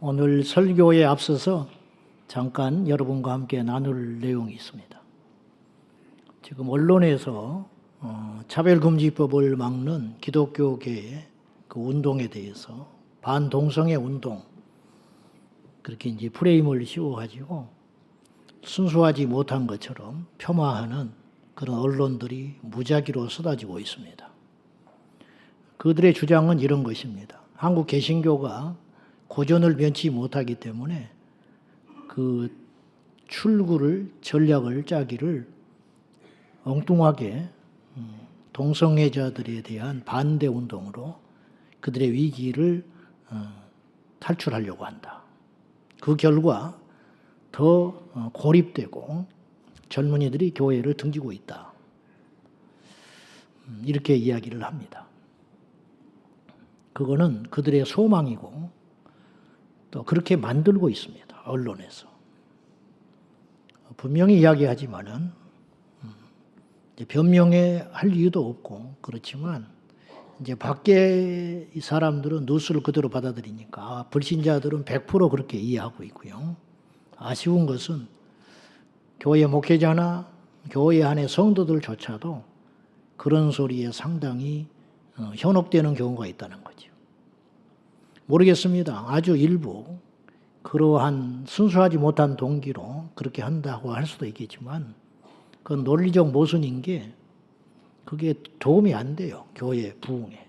오늘 설교에 앞서서 잠깐 여러분과 함께 나눌 내용이 있습니다. 지금 언론에서 차별금지법을 막는 기독교계의 그 운동에 대해서 반동성애 운동 그렇게 이제 프레임을 씌워가지고 순수하지 못한 것처럼 폄하하는 그런 언론들이 무작위로 쏟아지고 있습니다. 그들의 주장은 이런 것입니다. 한국 개신교가 고전을 면치 못하기 때문에 그 출구를 전략을 짜기를 엉뚱하게 동성애자들에 대한 반대 운동으로 그들의 위기를 탈출하려고 한다. 그 결과 더 고립되고 젊은이들이 교회를 등지고 있다. 이렇게 이야기를 합니다. 그거는 그들의 소망이고 또 그렇게 만들고 있습니다. 언론에서. 분명히 이야기하지만은 변명해 할 이유도 없고 그렇지만 이제 밖에 이 사람들은 뉴스를 그대로 받아들이니까 불신자들은 100% 그렇게 이해하고 있고요. 아쉬운 것은 교회 목회자나 교회 안의 성도들조차도 그런 소리에 상당히 현혹되는 경우가 있다는 거죠. 모르겠습니다. 아주 일부 그러한 순수하지 못한 동기로 그렇게 한다고 할 수도 있겠지만 그건 논리적 모순인 게 그게 도움이 안 돼요. 교회 부흥에.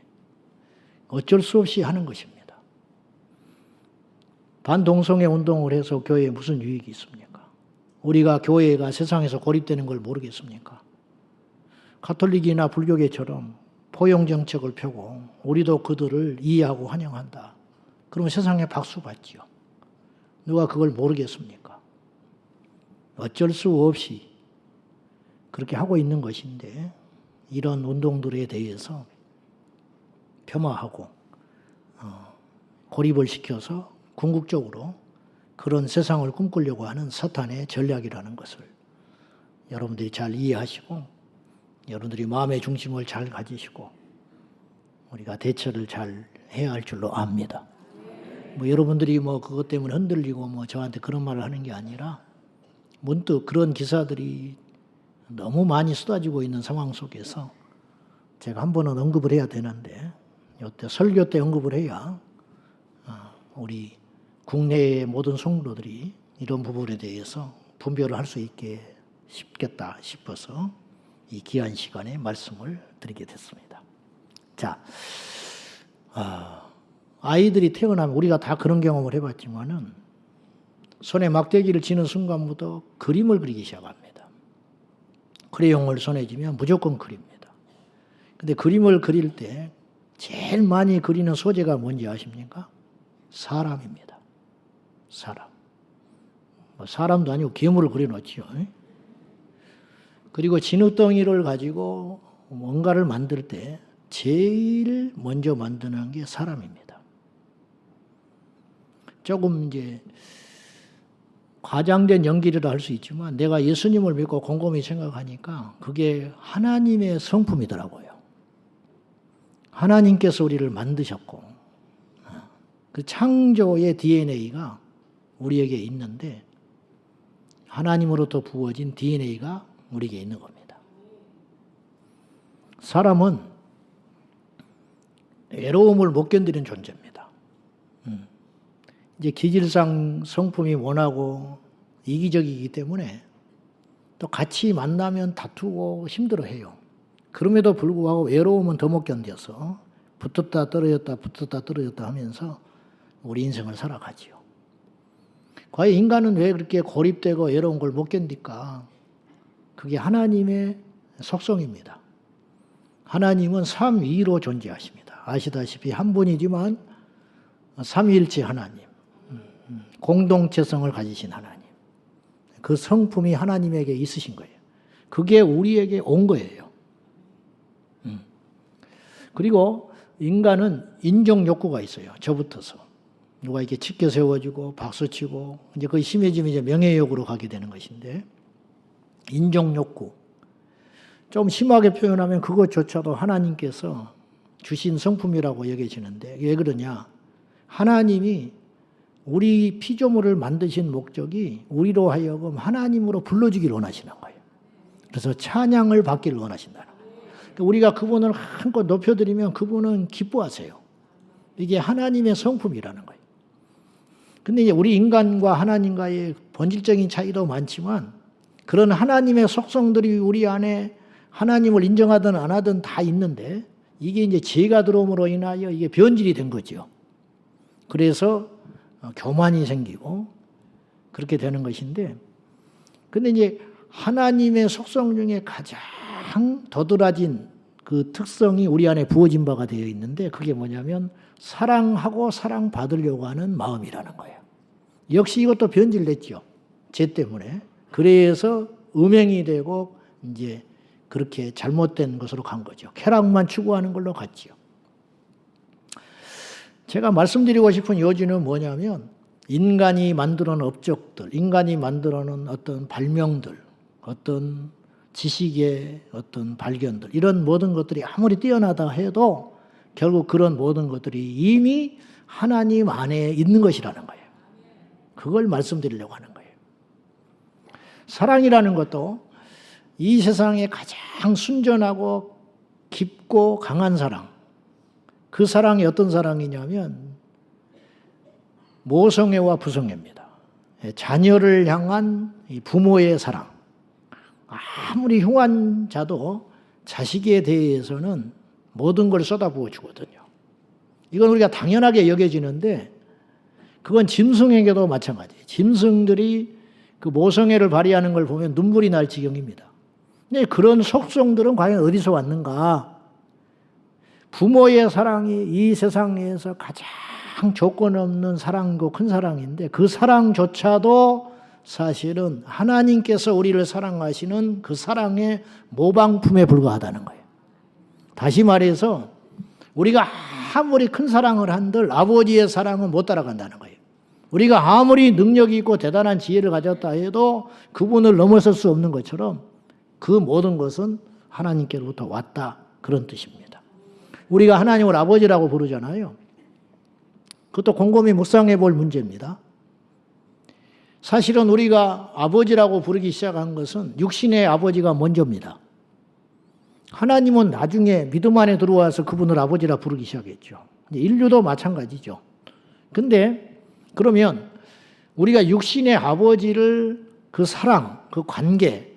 어쩔 수 없이 하는 것입니다. 반동성애 운동을 해서 교회에 무슨 유익이 있습니까? 우리가 교회가 세상에서 고립되는 걸 모르겠습니까? 가톨릭이나 불교계처럼 포용 정책을 펴고 우리도 그들을 이해하고 환영한다. 그러면 세상에 박수 받지요. 누가 그걸 모르겠습니까? 어쩔 수 없이 그렇게 하고 있는 것인데 이런 운동들에 대해서 폄하하고 고립을 시켜서 궁극적으로 그런 세상을 꿈꾸려고 하는 사탄의 전략이라는 것을 여러분들이 잘 이해하시고 여러분들이 마음의 중심을 잘 가지시고 우리가 대처를 잘 해야 할 줄로 압니다. 여러분들이 그것 때문에 흔들리고 저한테 그런 말을 하는 게 아니라 문득 그런 기사들이 너무 많이 쏟아지고 있는 상황 속에서 제가 한 번은 언급을 해야 되는데 이때 설교 때 언급을 해야 우리 국내의 모든 성도들이 이런 부분에 대해서 분별을 할 수 있게 싶겠다 싶어서 이 귀한 시간에 말씀을 드리게 됐습니다. 자, 아이들이 태어나면 우리가 다 그런 경험을 해봤지만은 손에 막대기를 쥐는 순간부터 그림을 그리기 시작합니다. 크레용을 손에 쥐면 무조건 그립니다. 근데 그림을 그릴 때 제일 많이 그리는 소재가 뭔지 아십니까? 사람입니다. 사람. 사람도 아니고 괴물을 그려놓지요. 그리고 진흙덩이를 가지고 뭔가를 만들 때 제일 먼저 만드는 게 사람입니다. 조금 이제 과장된 연기를 할 수 있지만 내가 예수님을 믿고 곰곰이 생각하니까 그게 하나님의 성품이더라고요. 하나님께서 우리를 만드셨고 그 창조의 DNA가 우리에게 있는데 하나님으로부터 부어진 DNA가 우리에게 있는 겁니다. 사람은 외로움을 못 견디는 존재입니다. 이제 기질상 성품이 원하고 이기적이기 때문에 또 같이 만나면 다투고 힘들어해요. 그럼에도 불구하고 외로움은 더 못 견뎌서 붙었다 떨어졌다 하면서 우리 인생을 살아가지요. 과연 인간은 왜 그렇게 고립되고 외로운 걸 못 견딜까? 그게 하나님의 속성입니다. 하나님은 삼위로 존재하십니다. 아시다시피 한 분이지만 삼위일체 하나님, 공동체성을 가지신 하나님. 그 성품이 하나님에게 있으신 거예요. 그게 우리에게 온 거예요. 그리고 인간은 인정 욕구가 있어요. 저부터서. 누가 이렇게 치켜 세워주고 박수치고 이제 그게 심해지면 이제 명예욕으로 가게 되는 것인데 인정 욕구. 좀 심하게 표현하면 그것조차도 하나님께서 주신 성품이라고 여겨지는데 왜 그러냐? 하나님이 우리 피조물을 만드신 목적이 우리로 하여금 하나님으로 불러주기를 원하시는 거예요. 그래서 찬양을 받기를 원하신다는 거예요. 그러니까 우리가 그분을 한껏 높여드리면 그분은 기뻐하세요. 이게 하나님의 성품이라는 거예요. 근데 이제 우리 인간과 하나님과의 본질적인 차이도 많지만 그런 하나님의 속성들이 우리 안에 하나님을 인정하든 안 하든 다 있는데 이게 이제 죄가 들어옴으로 인하여 이게 변질이 된 거죠. 그래서 교만이 생기고 그렇게 되는 것인데, 근데 이제 하나님의 속성 중에 가장 도드라진 그 특성이 우리 안에 부어진 바가 되어 있는데 그게 뭐냐면 사랑하고 사랑받으려고 하는 마음이라는 거예요. 역시 이것도 변질됐죠. 죄 때문에. 그래서 음행이 되고 이제 그렇게 잘못된 것으로 간 거죠. 쾌락만 추구하는 걸로 갔죠. 제가 말씀드리고 싶은 요지는 뭐냐면 인간이 만들어 놓은 업적들, 인간이 만들어 놓은 어떤 발명들, 어떤 지식의 어떤 발견들, 이런 모든 것들이 아무리 뛰어나다 해도 결국 그런 모든 것들이 이미 하나님 안에 있는 것이라는 거예요. 그걸 말씀드리려고 하는 거예요. 사랑이라는 것도 이 세상에 가장 순전하고 깊고 강한 사랑, 그 사랑이 어떤 사랑이냐면 모성애와 부성애입니다. 자녀를 향한 부모의 사랑. 아무리 흉한 자도 자식에 대해서는 모든 걸 쏟아부어 주거든요. 이건 우리가 당연하게 여겨지는데 그건 짐승에게도 마찬가지예요. 짐승들이 그 모성애를 발휘하는 걸 보면 눈물이 날 지경입니다. 근데 그런 속성들은 과연 어디서 왔는가? 부모의 사랑이 이 세상에서 가장 조건 없는 사랑이고 큰 사랑인데 그 사랑조차도 사실은 하나님께서 우리를 사랑하시는 그 사랑의 모방품에 불과하다는 거예요. 다시 말해서 우리가 아무리 큰 사랑을 한들 아버지의 사랑은 못 따라간다는 거예요. 우리가 아무리 능력이 있고 대단한 지혜를 가졌다 해도 그분을 넘어설 수 없는 것처럼 그 모든 것은 하나님께로부터 왔다, 그런 뜻입니다. 우리가 하나님을 아버지라고 부르잖아요. 그것도 곰곰이 묵상해 볼 문제입니다. 사실은 우리가 아버지라고 부르기 시작한 것은 육신의 아버지가 먼저입니다. 하나님은 나중에 믿음 안에 들어와서 그분을 아버지라 부르기 시작했죠. 인류도 마찬가지죠. 근데 그러면 우리가 육신의 아버지를 그 사랑, 그 관계,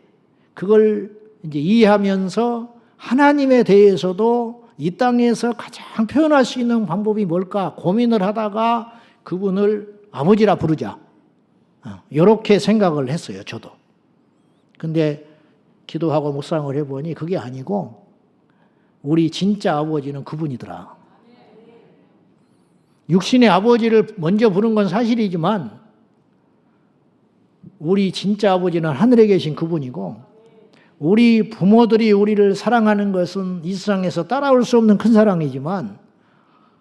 그걸 이제 이해하면서 하나님에 대해서도 이 땅에서 가장 표현할 수 있는 방법이 뭘까 고민을 하다가 그분을 아버지라 부르자. 이렇게 생각을 했어요, 저도. 근데 기도하고 묵상을 해보니 그게 아니고 우리 진짜 아버지는 그분이더라. 육신의 아버지를 먼저 부른 건 사실이지만 우리 진짜 아버지는 하늘에 계신 그분이고 우리 부모들이 우리를 사랑하는 것은 이 세상에서 따라올 수 없는 큰 사랑이지만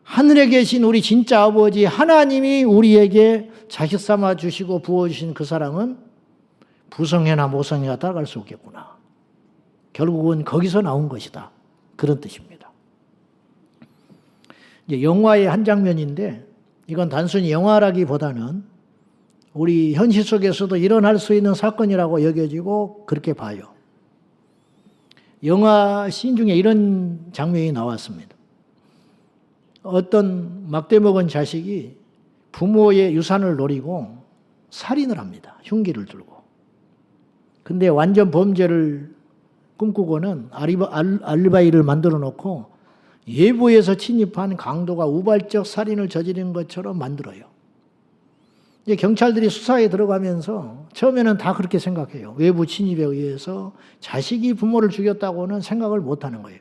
하늘에 계신 우리 진짜 아버지 하나님이 우리에게 자식 삼아 주시고 부어주신 그 사랑은 부성애나 모성애가 따라갈 수 없겠구나. 결국은 거기서 나온 것이다. 그런 뜻입니다. 이제 영화의 한 장면인데 이건 단순히 영화라기보다는 우리 현실 속에서도 일어날 수 있는 사건이라고 여겨지고 그렇게 봐요. 영화 씬 중에 이런 장면이 나왔습니다. 어떤 막대 먹은 자식이 부모의 유산을 노리고 살인을 합니다. 흉기를 들고. 근데 완전 범죄를 꿈꾸고는 알리바이를 만들어 놓고 외부에서 침입한 강도가 우발적 살인을 저지른 것처럼 만들어요. 이제 경찰들이 수사에 들어가면서 처음에는 다 그렇게 생각해요. 외부 침입에 의해서 자식이 부모를 죽였다고는 생각을 못 하는 거예요.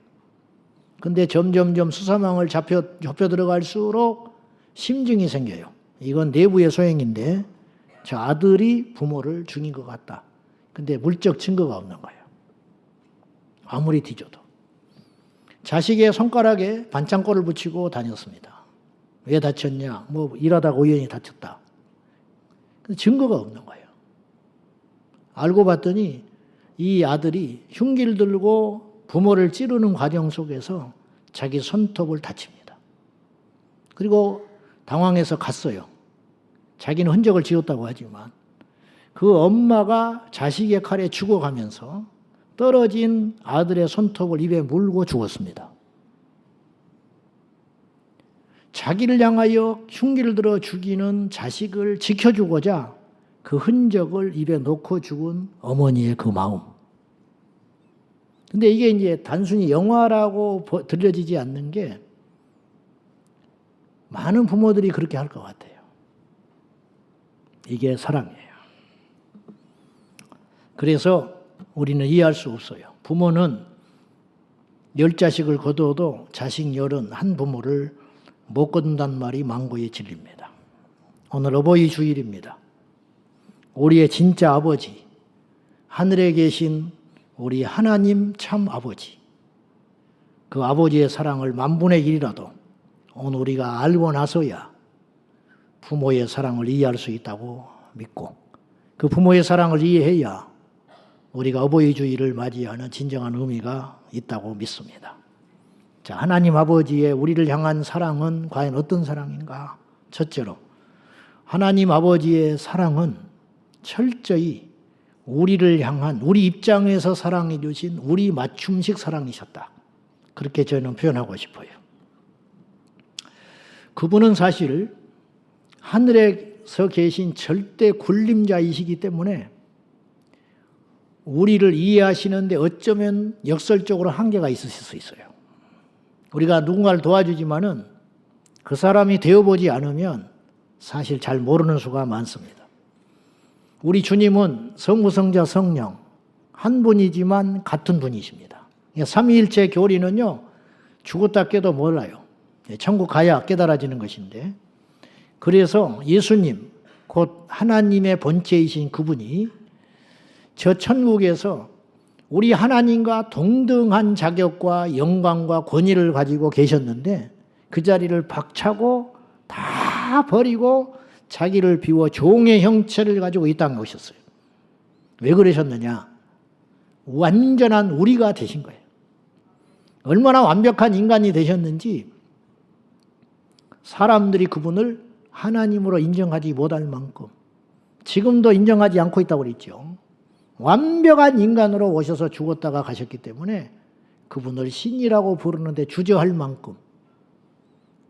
근데 점점점 수사망을 좁혀 들어갈수록 심증이 생겨요. 이건 내부의 소행인데 저 아들이 부모를 죽인 것 같다. 근데 물적 증거가 없는 거예요. 아무리 뒤져도. 자식의 손가락에 반창고를 붙이고 다녔습니다. 왜 다쳤냐? 뭐 일하다가 우연히 다쳤다. 근데 증거가 없는 거예요. 알고 봤더니 이 아들이 흉기를 들고 부모를 찌르는 과정 속에서 자기 손톱을 다칩니다. 그리고 당황해서 갔어요. 자기는 흔적을 지었다고 하지만 그 엄마가 자식의 칼에 죽어가면서 떨어진 아들의 손톱을 입에 물고 죽었습니다. 자기를 향하여 흉기를 들어 죽이는 자식을 지켜주고자 그 흔적을 입에 놓고 죽은 어머니의 그 마음. 근데 이게 이제 단순히 영화라고 들려지지 않는 게 많은 부모들이 그렇게 할 것 같아요. 이게 사랑이에요. 그래서 우리는 이해할 수 없어요. 부모는 10자식을 거두어도 자식 10한 부모를 못 거둔다는 말이 망고의 진리입니다. 오늘 어버이 주일입니다. 우리의 진짜 아버지, 하늘에 계신 우리 하나님 참 아버지, 그 아버지의 사랑을 만분의 1이라도 오늘 우리가 알고 나서야 부모의 사랑을 이해할 수 있다고 믿고, 그 부모의 사랑을 이해해야 우리가 어버이 주일을 맞이하는 진정한 의미가 있다고 믿습니다. 자, 하나님 아버지의 우리를 향한 사랑은 과연 어떤 사랑인가? 첫째로, 하나님 아버지의 사랑은 철저히 우리를 향한, 우리 입장에서 사랑해 주신 우리 맞춤식 사랑이셨다. 그렇게 저는 표현하고 싶어요. 그분은 사실 하늘에서 계신 절대 군림자이시기 때문에 우리를 이해하시는데 어쩌면 역설적으로 한계가 있으실 수 있어요. 우리가 누군가를 도와주지만은 그 사람이 되어보지 않으면 사실 잘 모르는 수가 많습니다. 우리 주님은 성부, 성자, 성령 한 분이지만 같은 분이십니다. 삼위일체 교리는요, 죽었다 깨도 몰라요. 천국 가야 깨달아지는 것인데, 그래서 예수님, 곧 하나님의 본체이신 그분이 저 천국에서 우리 하나님과 동등한 자격과 영광과 권위를 가지고 계셨는데 그 자리를 박차고 다 버리고 자기를 비워 종의 형체를 가지고 이 땅에 오셨어요. 왜 그러셨느냐? 완전한 우리가 되신 거예요. 얼마나 완벽한 인간이 되셨는지 사람들이 그분을 하나님으로 인정하지 못할 만큼, 지금도 인정하지 않고 있다고 그랬죠. 완벽한 인간으로 오셔서 죽었다가 가셨기 때문에 그분을 신이라고 부르는데 주저할 만큼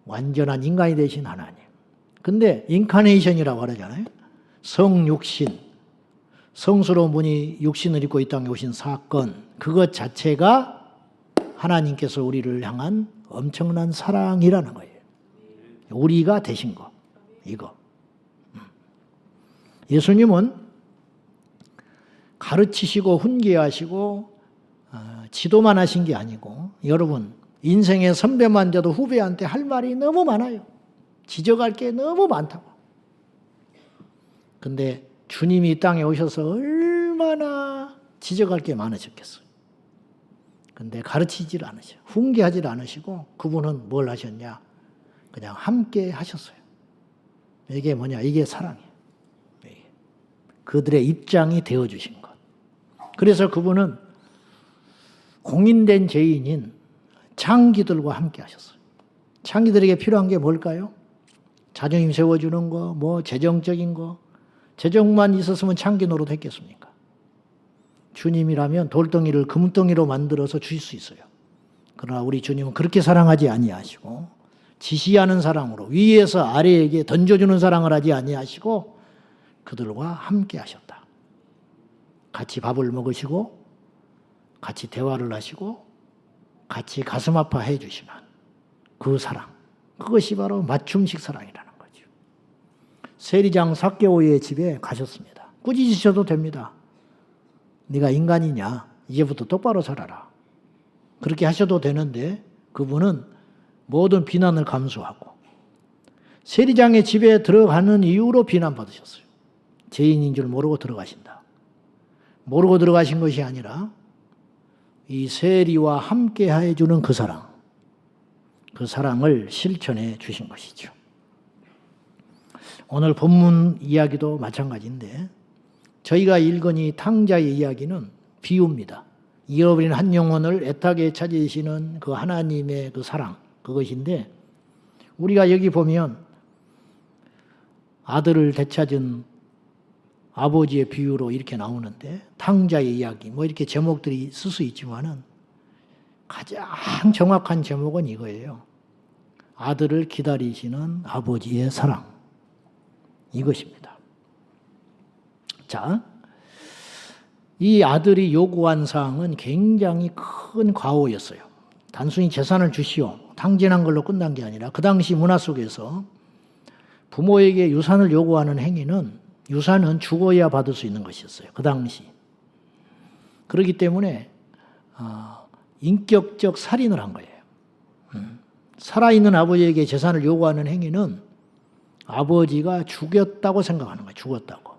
완전한 인간이 되신 하나님. 근데 인카네이션이라고 하잖아요. 성육신, 성스러운 분이 육신을 입고 이 땅에 오신 사건, 그것 자체가 하나님께서 우리를 향한 엄청난 사랑이라는 거예요. 우리가 되신 거, 이거. 예수님은 가르치시고 훈계하시고 지도만 하신 게 아니고, 여러분 인생의 선배만 돼도 후배한테 할 말이 너무 많아요. 지적할 게 너무 많다고. 근데 주님이 이 땅에 오셔서 얼마나 지적할 게 많으셨겠어요. 근데 가르치질 않으셔. 훈계하질 않으시고 그분은 뭘 하셨냐? 그냥 함께 하셨어요. 이게 뭐냐? 이게 사랑이에요. 그들의 입장이 되어주신 것. 그래서 그분은 공인된 죄인인 창기들과 함께 하셨어요. 창기들에게 필요한 게 뭘까요? 자존심 세워주는 거, 뭐 재정적인 거. 재정만 있었으면 창기 노릇 했겠습니까? 주님이라면 돌덩이를 금덩이로 만들어서 주실 수 있어요. 그러나 우리 주님은 그렇게 사랑하지 아니하시고 지시하는 사랑으로 위에서 아래에게 던져주는 사랑을 하지 아니하시고 그들과 함께 하셨다. 같이 밥을 먹으시고 같이 대화를 하시고 같이 가슴 아파해 주시는 그 사랑, 그것이 바로 맞춤식 사랑이라는 거죠. 세리장 삭개오의 집에 가셨습니다. 꾸짖으셔도 됩니다. 네가 인간이냐? 이제부터 똑바로 살아라. 그렇게 하셔도 되는데 그분은 모든 비난을 감수하고 세리장의 집에 들어가는 이유로 비난받으셨어요. 죄인인 줄 모르고 들어가신다. 모르고 들어가신 것이 아니라 이 세리와 함께 해주는 그 사랑, 그 사랑을 실천해 주신 것이죠. 오늘 본문 이야기도 마찬가지인데 저희가 읽은 이 탕자의 이야기는 비유입니다. 잃어버린 한 영혼을 애타게 찾으시는 그 하나님의 그 사랑, 그것인데 우리가 여기 보면 아들을 되찾은 아버지의 비유로 이렇게 나오는데, 탕자의 이야기 뭐 이렇게 제목들이 쓸 수 있지만은 가장 정확한 제목은 이거예요. 아들을 기다리시는 아버지의 사랑, 이것입니다. 자, 이 아들이 요구한 사항은 굉장히 큰 과오였어요. 단순히 재산을 주시오, 탕진한 걸로 끝난 게 아니라 그 당시 문화 속에서 부모에게 유산을 요구하는 행위는, 유산은 죽어야 받을 수 있는 것이었어요. 그 당시. 그렇기 때문에 인격적 살인을 한 거예요. 살아있는 아버지에게 재산을 요구하는 행위는 아버지가 죽였다고 생각하는 거예요. 죽었다고.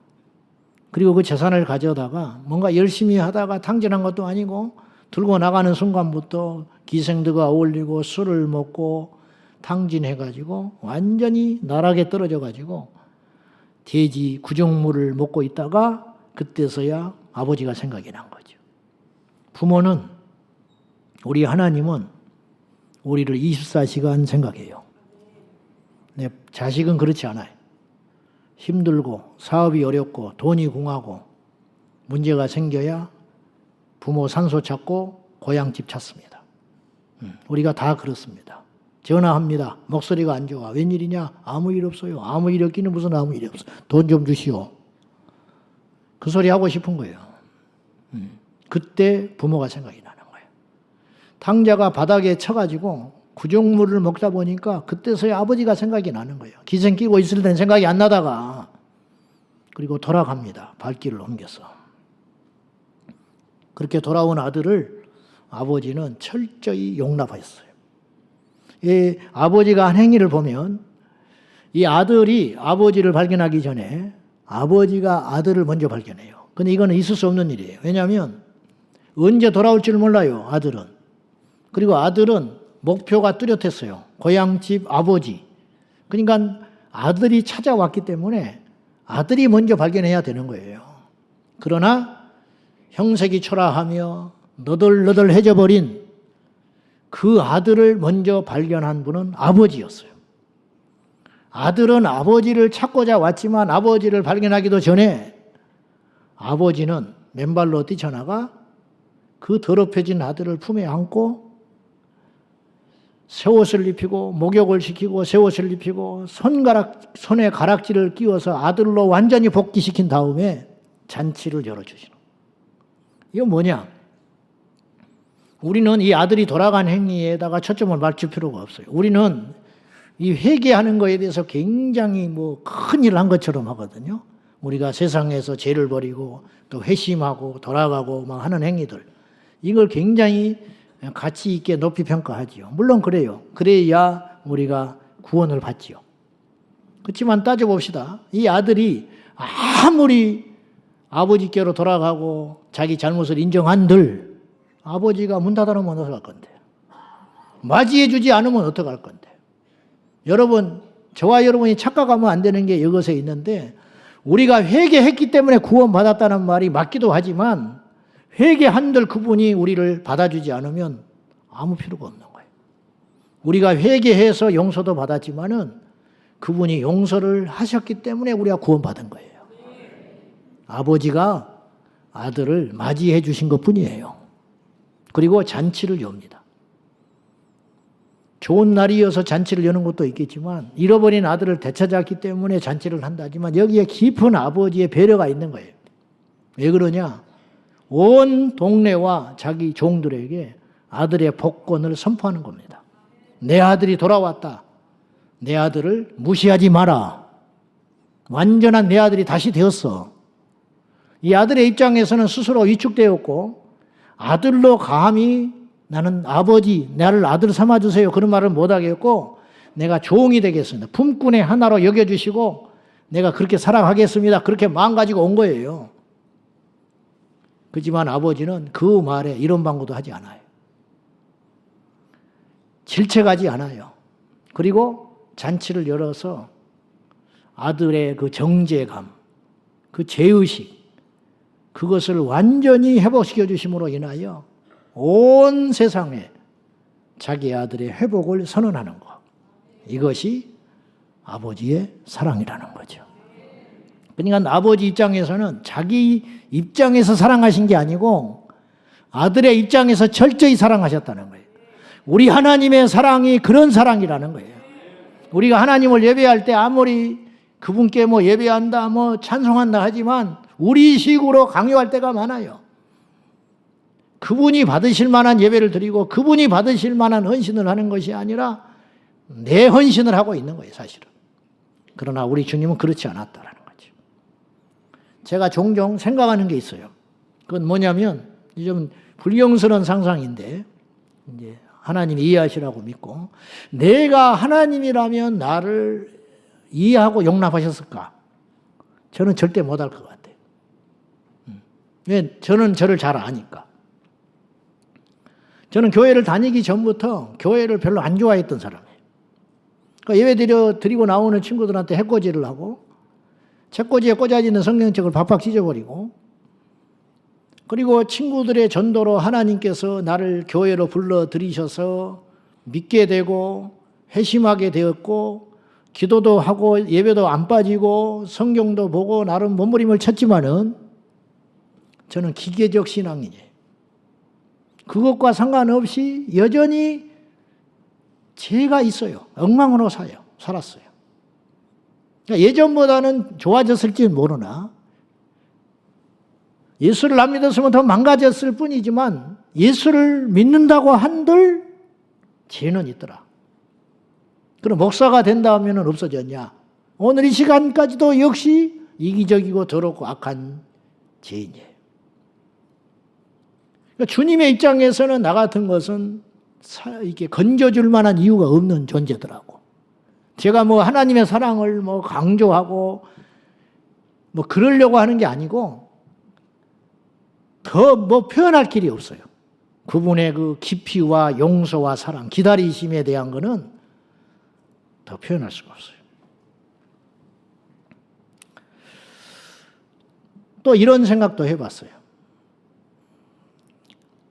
그리고 그 재산을 가져다가 뭔가 열심히 하다가 탕진한 것도 아니고 들고 나가는 순간부터 기생들과 어울리고 술을 먹고 탕진해가지고 완전히 나락에 떨어져가지고 돼지 구정물을 먹고 있다가 그때서야 아버지가 생각이 난 거죠. 부모는, 우리 하나님은 우리를 24시간 생각해요. 내 자식은 그렇지 않아요. 힘들고 사업이 어렵고 돈이 궁하고 문제가 생겨야 부모 산소 찾고 고향집 찾습니다. 우리가 다 그렇습니다. 전화합니다. 목소리가 안 좋아. 웬일이냐? 아무 일 없어요. 아무 일 없기는 무슨 아무 일이 없어. 돈 좀 주시오. 그 소리 하고 싶은 거예요. 그때 부모가 생각이 나는 거예요. 탕자가 바닥에 쳐가지고 구정물을 먹다 보니까 그때서야 아버지가 생각이 나는 거예요. 기생 끼고 있을 땐 생각이 안 나다가, 그리고 돌아갑니다. 발길을 옮겨서. 그렇게 돌아온 아들을 아버지는 철저히 용납했어요. 이 아버지가 한 행위를 보면 이 아들이 아버지를 발견하기 전에 아버지가 아들을 먼저 발견해요. 근데 이거는 있을 수 없는 일이에요. 왜냐하면 언제 돌아올 줄 몰라요, 아들은. 그리고 아들은 목표가 뚜렷했어요. 고향집 아버지. 그러니까 아들이 찾아왔기 때문에 아들이 먼저 발견해야 되는 거예요. 그러나 형색이 초라하며 너덜너덜해져 버린 그 아들을 먼저 발견한 분은 아버지였어요. 아들은 아버지를 찾고자 왔지만 아버지를 발견하기도 전에 아버지는 맨발로 뛰쳐나가 그 더럽혀진 아들을 품에 안고 새 옷을 입히고 목욕을 시키고 새 옷을 입히고 손에 가락지를 끼워서 아들로 완전히 복귀시킨 다음에 잔치를 열어주시는. 이건 뭐냐? 우리는 이 아들이 돌아간 행위에다가 초점을 맞출 필요가 없어요. 우리는 이 회개하는 거에 대해서 굉장히 큰 일을 한 것처럼 하거든요. 우리가 세상에서 죄를 버리고 또 회심하고 돌아가고 막 하는 행위들, 이걸 굉장히 가치 있게 높이 평가하지요. 물론 그래요. 그래야 우리가 구원을 받지요. 그렇지만 따져봅시다. 이 아들이 아무리 아버지께로 돌아가고 자기 잘못을 인정한들 아버지가 문 닫아놓으면 어떡할 건데? 맞이해주지 않으면 어떡할 건데? 여러분, 저와 여러분이 착각하면 안 되는 게 이것에 있는데, 우리가 회개했기 때문에 구원받았다는 말이 맞기도 하지만 회개한들 그분이 우리를 받아주지 않으면 아무 필요가 없는 거예요. 우리가 회개해서 용서도 받았지만은 그분이 용서를 하셨기 때문에 우리가 구원받은 거예요. 아버지가 아들을 맞이해 주신 것뿐이에요. 그리고 잔치를 엽니다. 좋은 날이어서 잔치를 여는 것도 있겠지만 잃어버린 아들을 되찾았기 때문에 잔치를 한다지만 여기에 깊은 아버지의 배려가 있는 거예요. 왜 그러냐? 온 동네와 자기 종들에게 아들의 복권을 선포하는 겁니다. 내 아들이 돌아왔다. 내 아들을 무시하지 마라. 완전한 내 아들이 다시 되었어. 이 아들의 입장에서는 스스로 위축되었고, 아들로 감히 나는 아버지, 나를 아들 삼아주세요, 그런 말을 못하겠고, 내가 종이 되겠습니다. 품꾼의 하나로 여겨주시고 내가 그렇게 사랑하겠습니다. 그렇게 마음 가지고 온 거예요. 그렇지만 아버지는 그 말에 이런 방구도 하지 않아요. 질책하지 않아요. 그리고 잔치를 열어서 아들의 그 정죄감, 그 죄의식, 그것을 완전히 회복시켜 주심으로 인하여 온 세상에 자기 아들의 회복을 선언하는 것. 이것이 아버지의 사랑이라는 거죠. 그러니까 아버지 입장에서는 자기 입장에서 사랑하신 게 아니고 아들의 입장에서 철저히 사랑하셨다는 거예요. 우리 하나님의 사랑이 그런 사랑이라는 거예요. 우리가 하나님을 예배할 때 아무리 그분께 뭐 예배한다, 뭐 찬송한다 하지만 우리 식으로 강요할 때가 많아요. 그분이 받으실 만한 예배를 드리고 그분이 받으실 만한 헌신을 하는 것이 아니라 내 헌신을 하고 있는 거예요, 사실은. 그러나 우리 주님은 그렇지 않았다라는 거죠. 제가 종종 생각하는 게 있어요. 그건 뭐냐면 좀 불경스러운 상상인데 이제 하나님이 이해하시라고 믿고, 내가 하나님이라면 나를 이해하고 용납하셨을까? 저는 절대 못할 것 같아요. 왜? 저는 저를 잘 아니까. 저는 교회를 다니기 전부터 교회를 별로 안 좋아했던 사람이에요. 그러니까 예배 드리고 나오는 친구들한테 해코지를 하고, 책꽂이에 꽂아져 있는 성경책을 박박 찢어버리고, 그리고 친구들의 전도로 하나님께서 나를 교회로 불러들이셔서 믿게 되고 회심하게 되었고, 기도도 하고 예배도 안 빠지고 성경도 보고 나름 몸부림을 쳤지만은 저는 기계적 신앙이에요. 그것과 상관없이 여전히 죄가 있어요. 엉망으로 살았어요. 그러니까 예전보다는 좋아졌을지는 모르나 예수를 안 믿었으면 더 망가졌을 뿐이지만 예수를 믿는다고 한들 죄는 있더라. 그럼 목사가 된다 하면 없어졌냐? 오늘 이 시간까지도 역시 이기적이고 더럽고 악한 죄인이에요. 그러니까 주님의 입장에서는 나 같은 것은 이렇게 건져줄 만한 이유가 없는 존재더라고. 제가 뭐 하나님의 사랑을 뭐 강조하고 뭐 그러려고 하는 게 아니고 더 뭐 표현할 길이 없어요. 그분의 그 깊이와 용서와 사랑, 기다리심에 대한 거는 더 표현할 수가 없어요. 또 이런 생각도 해봤어요.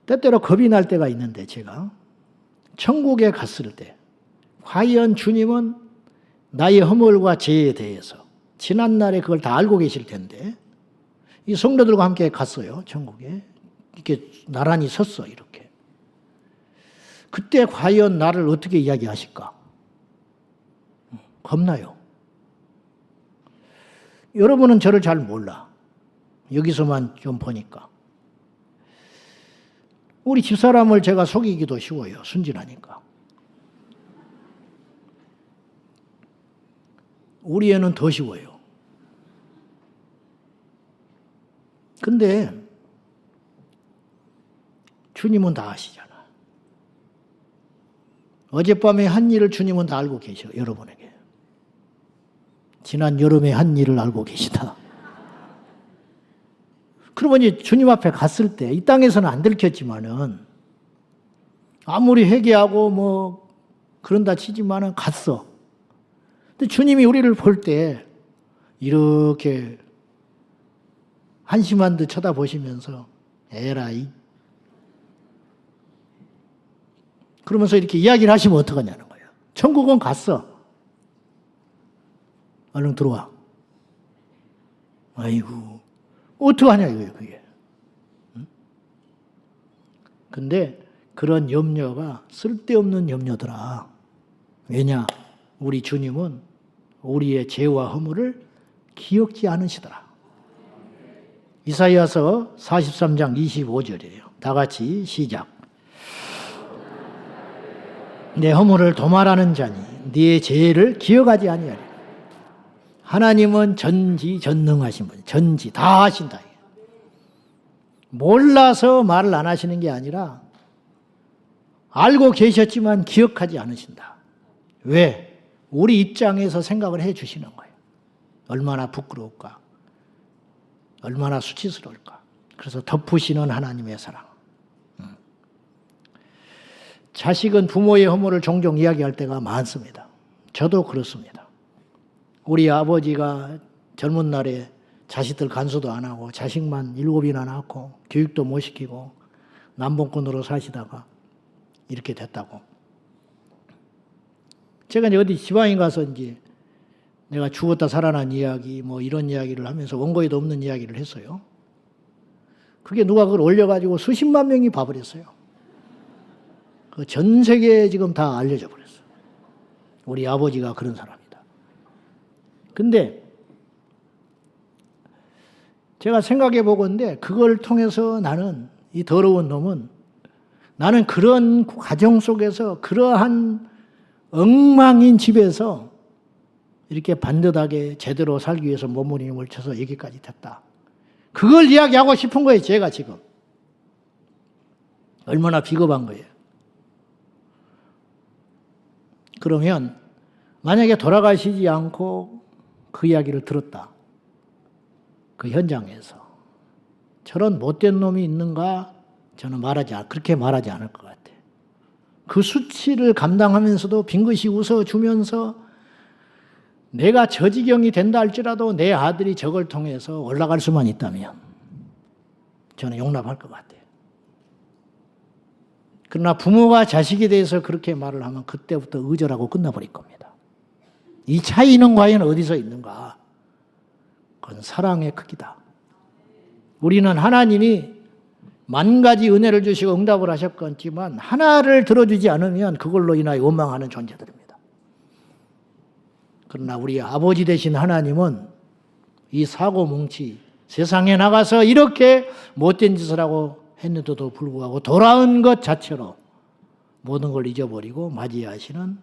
때때로 겁이 날 때가 있는데 제가 천국에 갔을 때 과연 주님은 나의 허물과 죄에 대해서 지난날에 그걸 다 알고 계실 텐데 이 성도들과 함께 갔어요. 천국에. 이렇게 나란히 섰어 이렇게. 그때 과연 나를 어떻게 이야기하실까? 겁나요. 여러분은 저를 잘 몰라. 여기서만 좀 보니까. 우리 집사람을 제가 속이기도 쉬워요. 순진하니까. 우리 애는 더 쉬워요. 근데 주님은 다 아시잖아. 어젯밤에 한 일을 주님은 다 알고 계셔, 여러분에게. 지난 여름에 한 일을 알고 계시다. 그러면 이제 주님 앞에 갔을 때, 이 땅에서는 안 들켰지만은, 아무리 회개하고 뭐, 그런다 치지만은 갔어. 근데 주님이 우리를 볼 때, 이렇게 한심한 듯 쳐다보시면서, 에라이. 그러면서 이렇게 이야기를 하시면 어떡하냐는 거예요. 천국은 갔어. 얼른 들어와. 아이고, 어떡하냐 이거예요, 그게. 응? 근데 그런 염려가 쓸데없는 염려더라. 왜냐? 우리 주님은 우리의 죄와 허물을 기억지 않으시더라. 이사야서 43장 25절이에요. 다 같이 시작. 내 허물을 도말하는 자니 네 죄를 기억하지 아니하리. 하나님은 전지전능하신 분이 전지 다 하신다. 몰라서 말을 안 하시는 게 아니라 알고 계셨지만 기억하지 않으신다. 왜? 우리 입장에서 생각을 해 주시는 거예요. 얼마나 부끄러울까? 얼마나 수치스러울까? 그래서 덮으시는 하나님의 사랑. 자식은 부모의 허물을 종종 이야기할 때가 많습니다. 저도 그렇습니다. 우리 아버지가 젊은 날에 자식들 간수도 안 하고 자식만 7이나 낳고 교육도 못 시키고 남봉꾼으로 사시다가 이렇게 됐다고. 제가 이제 어디 지방에 가서 이제 내가 죽었다 살아난 이야기 뭐 이런 이야기를 하면서 원고에도 없는 이야기를 했어요. 그게 누가 그걸 올려가지고 수십만 명이 봐버렸어요. 그 전 세계에 지금 다 알려져 버렸어요. 우리 아버지가 그런 사람이다. 근데 제가 생각해 보건데 그걸 통해서 나는 이 더러운 놈은 나는 그런 과정 속에서 그러한 엉망인 집에서 이렇게 반듯하게 제대로 살기 위해서 몸부림을 쳐서 여기까지 됐다. 그걸 이야기하고 싶은 거예요, 제가 지금. 얼마나 비겁한 거예요. 그러면 만약에 돌아가시지 않고 그 이야기를 들었다. 그 현장에서 저런 못된 놈이 있는가? 저는 그렇게 말하지 않을 것 같아요. 그 수치를 감당하면서도 빙긋이 웃어주면서 내가 저 지경이 된다 할지라도 내 아들이 저걸 통해서 올라갈 수만 있다면 저는 용납할 것 같아요. 그러나 부모가 자식에 대해서 그렇게 말을 하면 그때부터 의절하고 끝나버릴 겁니다. 이 차이는 과연 어디서 있는가? 그건 사랑의 크기다. 우리는 하나님이 만 가지 은혜를 주시고 응답을 하셨겠지만 하나를 들어주지 않으면 그걸로 인하여 원망하는 존재들입니다. 그러나 우리 아버지 되신 하나님은 이 사고뭉치 세상에 나가서 이렇게 못된 짓을 하고 했는데도 불구하고 돌아온 것 자체로 모든 걸 잊어버리고 맞이하시는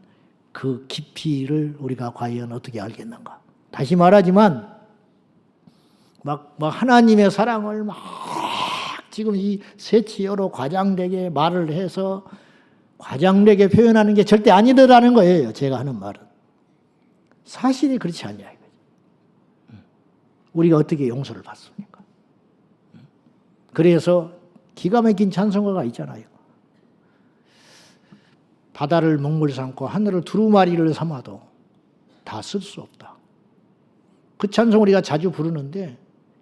그 깊이를 우리가 과연 어떻게 알겠는가. 다시 말하지만 막 하나님의 사랑을 막 지금 이 새치어로 과장되게 말을 해서 과장되게 표현하는 게 절대 아니더라는 거예요. 제가 하는 말은. 사실이 그렇지 않냐 이거죠. 우리가 어떻게 용서를 받습니까? 그래서 기가 막힌 찬송가가 있잖아요. 바다를 먹물 삼고 하늘을 두루마리를 삼아도 다 쓸 수 없다. 그 찬송 우리가 자주 부르는데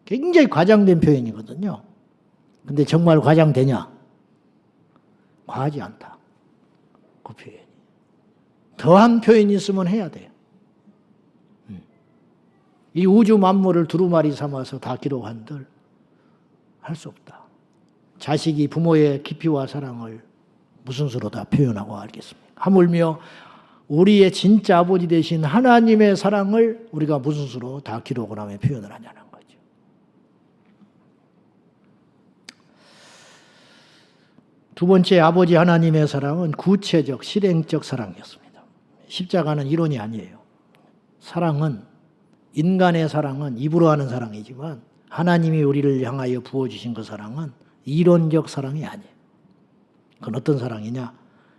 굉장히 과장된 표현이거든요. 근데 정말 과장되냐? 과하지 않다. 그 표현이. 더한 표현이 있으면 해야 돼요. 이 우주 만물을 두루마리 삼아서 다 기록한들 할 수 없다. 자식이 부모의 깊이와 사랑을 무슨 수로 다 표현하고 알겠습니까? 하물며 우리의 진짜 아버지 되신 하나님의 사랑을 우리가 무슨 수로 다 기록을 하며 표현을 하냐는 거죠. 두 번째 아버지 하나님의 사랑은 구체적, 실행적 사랑이었습니다. 십자가는 이론이 아니에요. 인간의 사랑은 입으로 하는 사랑이지만 하나님이 우리를 향하여 부어주신 그 사랑은 이론적 사랑이 아니에요. 그건 어떤 사랑이냐?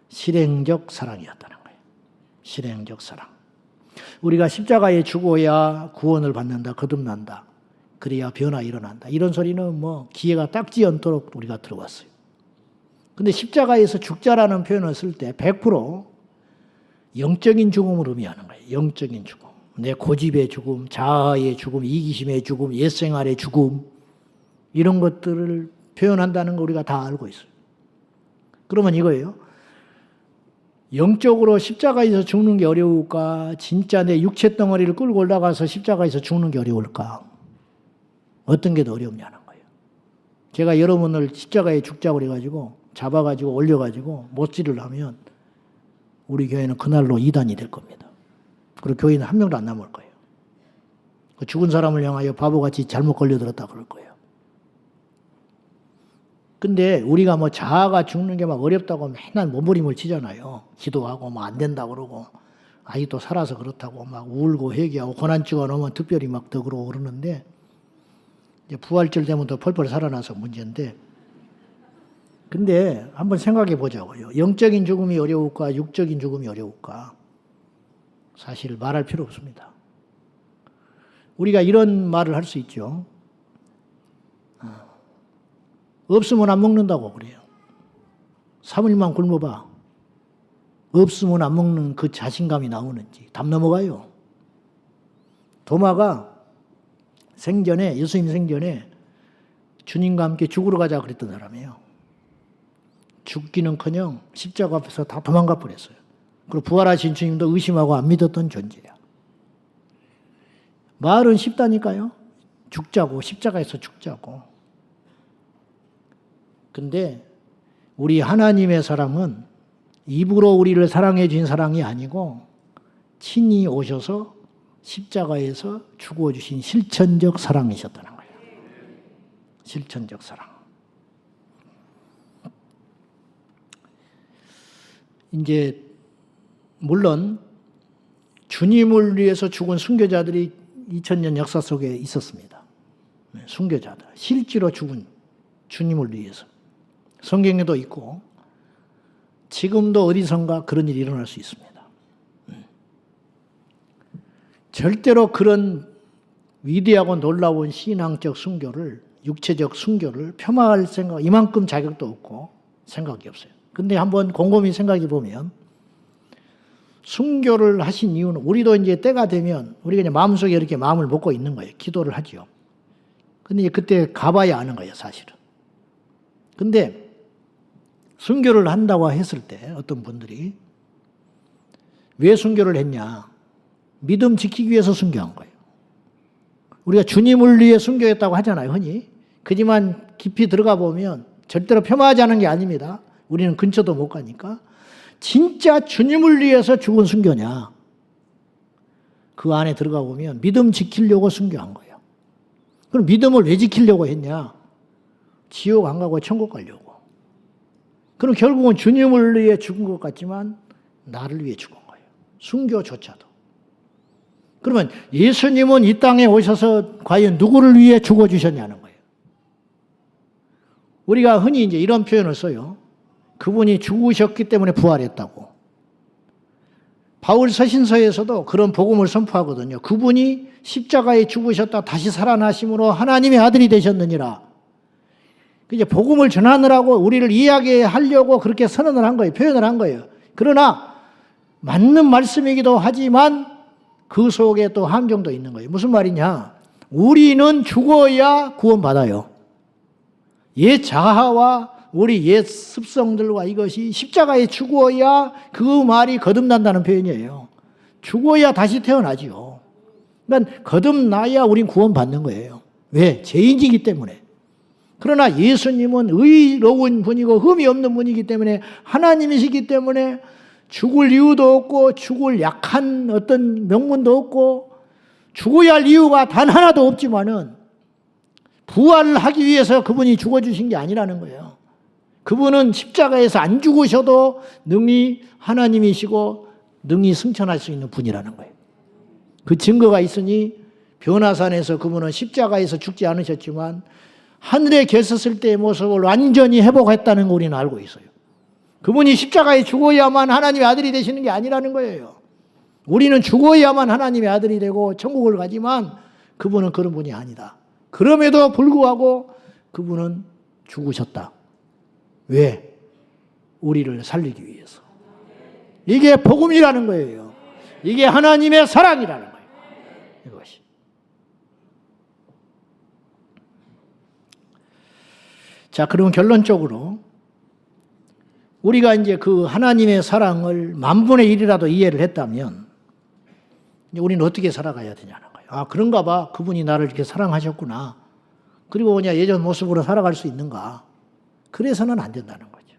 실행적 사랑이었다는 거예요. 실행적 사랑. 우리가 십자가에 죽어야 구원을 받는다, 거듭난다. 그래야 변화 일어난다. 이런 소리는 뭐 기회가 딱지 않도록 우리가 들어왔어요. 근데 십자가에서 죽자라는 표현을 쓸 때 100% 영적인 죽음을 의미하는 거예요. 영적인 죽음. 내 고집의 죽음, 자아의 죽음, 이기심의 죽음, 옛생활의 죽음 이런 것들을 표현한다는 거 우리가 다 알고 있어요. 그러면 이거예요. 영적으로 십자가에서 죽는 게 어려울까? 진짜 내 육체 덩어리를 끌고 올라가서 십자가에서 죽는 게 어려울까? 어떤 게 더 어렵냐는 거예요. 제가 여러분을 십자가에 죽자고 그래가지고 잡아가지고 올려가지고 못질을 하면 우리 교회는 그날로 이단이 될 겁니다. 그리고 교회는 한 명도 안 남을 거예요. 그 죽은 사람을 향하여 바보같이 잘못 걸려들었다 그럴 거예요. 근데 우리가 뭐 자아가 죽는 게 막 어렵다고 맨날 몸부림을 치잖아요. 기도하고 뭐 안 된다고 그러고 아직도 살아서 그렇다고 막 울고 회개하고 고난주가 넘으면 특별히 막 더 그러고 그러는데 이제 부활절 되면 더 펄펄 살아나서 문제인데 근데 한번 생각해 보자고요. 영적인 죽음이 어려울까? 육적인 죽음이 어려울까? 사실 말할 필요 없습니다. 우리가 이런 말을 할 수 있죠. 없으면 안 먹는다고 그래요. 3일만 굶어봐. 없으면 안 먹는 그 자신감이 나오는지 담 넘어가요. 도마가 예수님 생전에 주님과 함께 죽으러 가자 그랬던 사람이에요. 죽기는커녕 십자가 앞에서 다 도망가 버렸어요. 그리고 부활하신 주님도 의심하고 안 믿었던 존재야. 말은 쉽다니까요. 죽자고, 십자가에서 죽자고. 근데 우리 하나님의 사랑은 입으로 우리를 사랑해 주신 사랑이 아니고 친히 오셔서 십자가에서 죽어주신 실천적 사랑이셨다는 거예요. 실천적 사랑. 이제 물론 주님을 위해서 죽은 순교자들이 2000년 역사 속에 있었습니다. 순교자들. 실제로 죽은 주님을 위해서. 성경에도 있고 지금도 어디선가 그런 일이 일어날 수 있습니다. 절대로 그런 위대하고 놀라운 신앙적 순교를, 육체적 순교를 폄하할 생각, 이만큼 자격도 없고 생각이 없어요. 근데 한번 곰곰이 생각해 보면 순교를 하신 이유는 우리도 이제 때가 되면 우리가 이제 마음속에 이렇게 마음을 먹고 있는 거예요. 기도를 하죠. 근데 그때 가봐야 아는 거예요, 사실은. 근데 순교를 한다고 했을 때 어떤 분들이 왜 순교를 했냐? 믿음 지키기 위해서 순교한 거예요. 우리가 주님을 위해 순교했다고 하잖아요, 흔히. 그지만 깊이 들어가 보면 절대로 폄하하지 않은 게 아닙니다. 우리는 근처도 못 가니까. 진짜 주님을 위해서 죽은 순교냐? 그 안에 들어가 보면 믿음 지키려고 순교한 거예요. 그럼 믿음을 왜 지키려고 했냐? 지옥 안 가고 천국 가려고. 그럼 결국은 주님을 위해 죽은 것 같지만 나를 위해 죽은 거예요. 순교조차도. 그러면 예수님은 이 땅에 오셔서 과연 누구를 위해 죽어주셨냐는 거예요. 우리가 흔히 이제 이런 표현을 써요. 그분이 죽으셨기 때문에 부활했다고. 바울 서신서에서도 그런 복음을 선포하거든요. 그분이 십자가에 죽으셨다 다시 살아나심으로 하나님의 아들이 되셨느니라. 이제 복음을 전하느라고 우리를 이야기하려고 그렇게 선언을 한 거예요. 표현을 한 거예요. 그러나 맞는 말씀이기도 하지만 그 속에 또 함정도 있는 거예요. 무슨 말이냐? 우리는 죽어야 구원받아요. 옛 자아와 우리 옛 습성들과 이것이 십자가에 죽어야 그 말이 거듭난다는 표현이에요. 죽어야 다시 태어나지요. 그러니까 거듭나야 우린 구원받는 거예요. 왜? 죄인이기 때문에. 그러나 예수님은 의로운 분이고 흠이 없는 분이기 때문에 하나님이시기 때문에 죽을 이유도 없고 죽을 약한 어떤 명분도 없고 죽어야 할 이유가 단 하나도 없지만은 부활을 하기 위해서 그분이 죽어주신 게 아니라는 거예요. 그분은 십자가에서 안 죽으셔도 능히 하나님이시고 능히 승천할 수 있는 분이라는 거예요. 그 증거가 있으니 변화산에서 그분은 십자가에서 죽지 않으셨지만 하늘에 계셨을 때의 모습을 완전히 회복했다는 거 우리는 알고 있어요. 그분이 십자가에 죽어야만 하나님의 아들이 되시는 게 아니라는 거예요. 우리는 죽어야만 하나님의 아들이 되고 천국을 가지만 그분은 그런 분이 아니다. 그럼에도 불구하고 그분은 죽으셨다. 왜? 우리를 살리기 위해서. 이게 복음이라는 거예요. 이게 하나님의 사랑이라는 거예요. 이것이. 자, 그러면 결론적으로 우리가 이제 그 하나님의 사랑을 10,000,000,000이라도 이해를 했다면 우리는 어떻게 살아가야 되냐는 거예요. 아, 그런가 봐. 그분이 나를 이렇게 사랑하셨구나. 그리고 그냥 예전 모습으로 살아갈 수 있는가. 그래서는 안 된다는 거죠.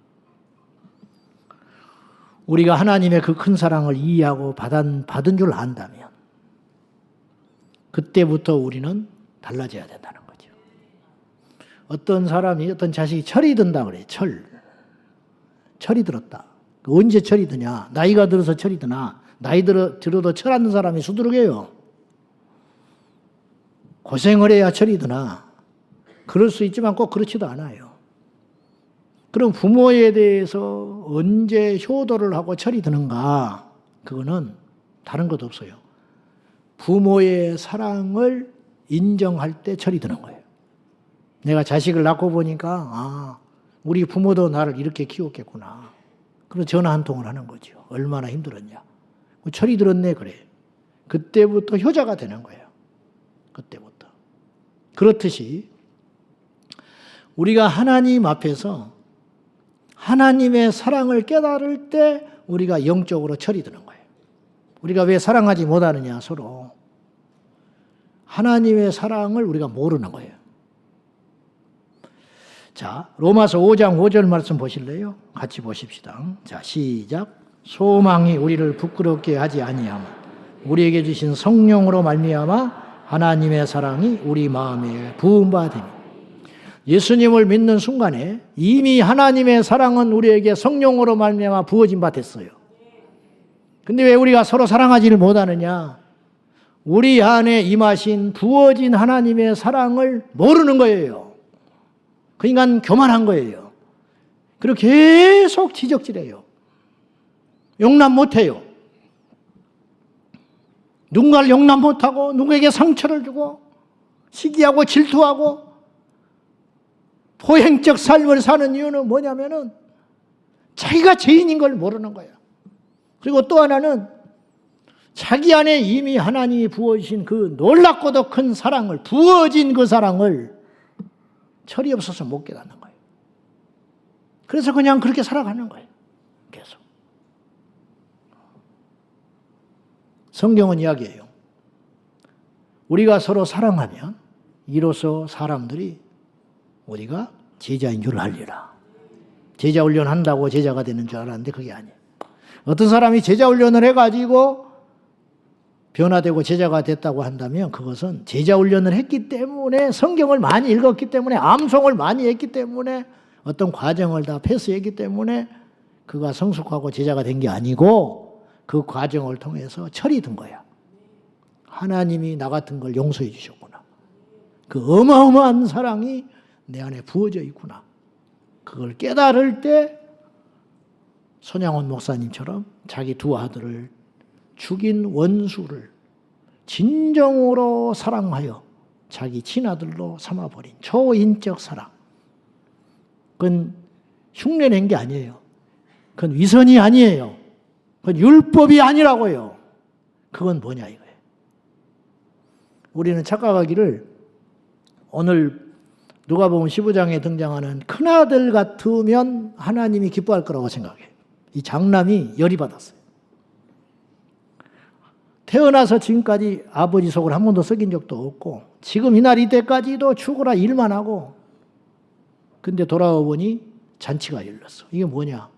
우리가 하나님의 그 큰 사랑을 이해하고 받은 줄 안다면 그때부터 우리는 달라져야 된다는 거죠. 어떤 사람이 어떤 자식이 철이 든다 그래요. 철이 들었다. 언제 철이 드냐? 나이가 들어서 철이 드나? 나이 들어도 철 않는 사람이 수두룩해요. 고생을 해야 철이 드나? 그럴 수 있지만 꼭 그렇지도 않아요. 그럼 부모에 대해서 언제 효도를 하고 철이 드는가? 그거는 다른 것 없어요. 부모의 사랑을 인정할 때 철이 드는 거예요. 내가 자식을 낳고 보니까 우리 부모도 나를 이렇게 키웠겠구나. 그래서 전화 한 통을 하는 거죠. 얼마나 힘들었냐. 철이 들었네 그래. 그때부터 효자가 되는 거예요. 그때부터. 그렇듯이 우리가 하나님 앞에서 하나님의 사랑을 깨달을 때 우리가 영적으로 철이 드는 거예요. 우리가 왜 사랑하지 못하느냐 서로. 하나님의 사랑을 우리가 모르는 거예요. 자, 로마서 5장 5절 말씀 보실래요? 같이 보십시다. 자, 시작. 소망이 우리를 부끄럽게 하지 아니하며 우리에게 주신 성령으로 말미암아 하나님의 사랑이 우리 마음에 부음받으니. 예수님을 믿는 순간에 이미 하나님의 사랑은 우리에게 성령으로 말미암아 부어진 바 됐어요. 근데 왜 우리가 서로 사랑하지를 못하느냐? 우리 안에 임하신 부어진 하나님의 사랑을 모르는 거예요. 그 인간 교만한 거예요. 그리고 계속 지적질해요. 용납 못해요. 누군가를 용납 못하고 누구에게 상처를 주고 시기하고 질투하고 포행적 삶을 사는 이유는 뭐냐면은 자기가 죄인인 걸 모르는 거예요. 그리고 또 하나는 자기 안에 이미 하나님이 부어주신 그 놀랍고도 큰 사랑을, 부어진 그 사랑을 철이 없어서 못 깨닫는 거예요. 그래서 그냥 그렇게 살아가는 거예요. 계속. 성경은 이야기해요. 우리가 서로 사랑하면 이로써 사람들이 우리가 제자인 줄 알리라. 제자 훈련한다고 제자가 되는 줄 알았는데 그게 아니에요. 어떤 사람이 제자 훈련을 해가지고 변화되고 제자가 됐다고 한다면 그것은 제자 훈련을 했기 때문에 성경을 많이 읽었기 때문에 암송을 많이 했기 때문에 어떤 과정을 다 패스했기 때문에 그가 성숙하고 제자가 된 게 아니고 그 과정을 통해서 철이 든 거야. 하나님이 나 같은 걸 용서해 주셨구나. 그 어마어마한 사랑이 내 안에 부어져 있구나. 그걸 깨달을 때 손양원 목사님처럼 자기 두 아들을 죽인 원수를 진정으로 사랑하여 자기 친아들로 삼아버린 초인적 사랑. 그건 흉내낸 게 아니에요. 그건 위선이 아니에요. 그건 율법이 아니라고요. 그건 뭐냐 이거예요. 우리는 착각하기를 오늘 누가복음 15장에 등장하는 큰아들 같으면 하나님이 기뻐할 거라고 생각해요. 이 장남이 열이 받았어요. 태어나서 지금까지 아버지 속을 한 번도 썩인 적도 없고 지금 이날 이때까지도 죽으라 일만 하고 근데 돌아와 보니 잔치가 열렸어. 이게 뭐냐?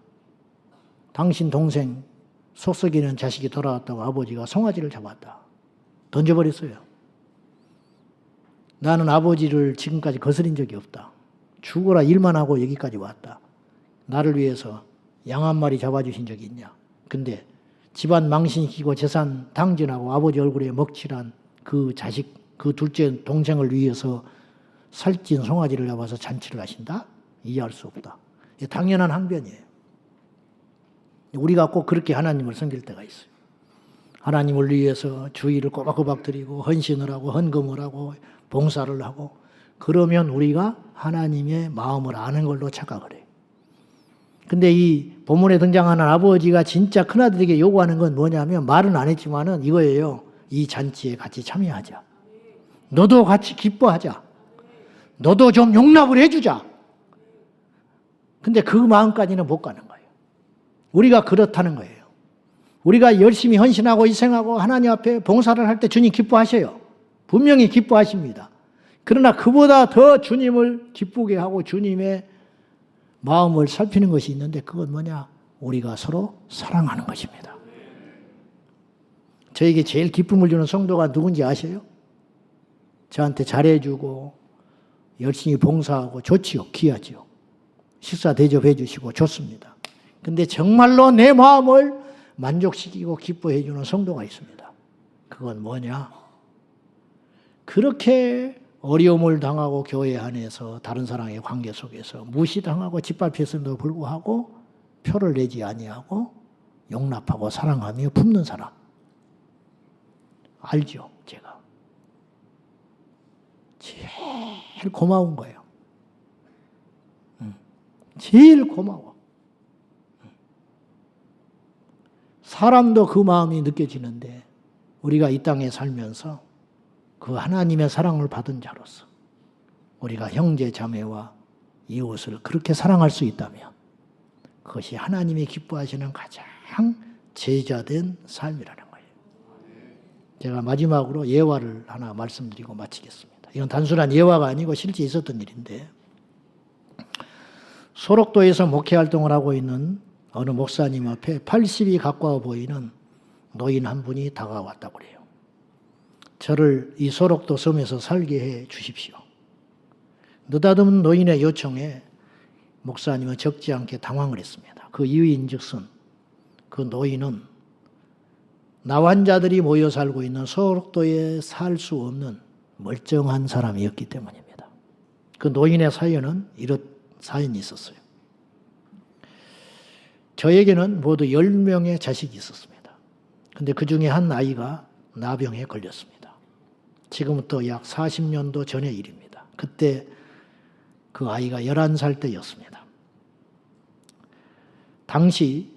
당신 동생 속 썩이는 자식이 돌아왔다고 아버지가 송아지를 잡았다. 던져버렸어요. 나는 아버지를 지금까지 거스린 적이 없다. 죽어라 일만 하고 여기까지 왔다. 나를 위해서 양 한 마리 잡아주신 적이 있냐? 근데 집안 망신시키고 재산 당진하고 아버지 얼굴에 먹칠한 그 자식, 그 둘째 동생을 위해서 살찐 송아지를 잡아서 잔치를 하신다? 이해할 수 없다. 이게 당연한 항변이에요. 우리가 꼭 그렇게 하나님을 섬길 때가 있어요. 하나님을 위해서 주의를 꼬박꼬박 드리고 헌신을 하고 헌금을 하고 봉사를 하고 그러면 우리가 하나님의 마음을 아는 걸로 착각을 해요. 근데 이 본문에 등장하는 아버지가 진짜 큰아들에게 요구하는 건 뭐냐면 말은 안 했지만은 이거예요. 이 잔치에 같이 참여하자. 너도 같이 기뻐하자. 너도 좀 용납을 해주자. 근데 그 마음까지는 못 가는 거예요. 우리가 그렇다는 거예요. 우리가 열심히 헌신하고 희생하고 하나님 앞에 봉사를 할 때 주님 기뻐하셔요. 분명히 기뻐하십니다. 그러나 그보다 더 주님을 기쁘게 하고 주님의 마음을 살피는 것이 있는데 그건 뭐냐? 우리가 서로 사랑하는 것입니다. 저에게 제일 기쁨을 주는 성도가 누군지 아세요? 저한테 잘해주고 열심히 봉사하고 좋지요. 귀하지요. 식사 대접해 주시고 좋습니다. 근데 정말로 내 마음을 만족시키고 기뻐해 주는 성도가 있습니다. 그건 뭐냐? 그렇게 어려움을 당하고 교회 안에서 다른 사람의 관계 속에서 무시당하고 짓밟혔음에도 불구하고 표를 내지 아니하고 용납하고 사랑하며 품는 사람. 알죠? 제가. 제일 고마운 거예요. 제일 고마워. 사람도 그 마음이 느껴지는데 우리가 이 땅에 살면서 그 하나님의 사랑을 받은 자로서 우리가 형제 자매와 이웃을 그렇게 사랑할 수 있다면 그것이 하나님이 기뻐하시는 가장 제자된 삶이라는 거예요. 제가 마지막으로 예화를 하나 말씀드리고 마치겠습니다. 이건 단순한 예화가 아니고 실제 있었던 일인데, 소록도에서 목회 활동을 하고 있는 어느 목사님 앞에 80이 가까워 보이는 노인 한 분이 다가왔다고 그래요. 저를 이 소록도 섬에서 살게 해 주십시오. 느닷없는 노인의 요청에 목사님은 적지 않게 당황을 했습니다. 그 이유인즉슨 그 노인은 나환자들이 모여 살고 있는 소록도에 살 수 없는 멀쩡한 사람이었기 때문입니다. 그 노인의 사연은 이런 사연이 있었어요. 저에게는 모두 10명의 자식이 있었습니다. 근데 그 중에 한 아이가 나병에 걸렸습니다. 지금부터 약 40년도 전의 일입니다. 그때 그 아이가 11살 때였습니다. 당시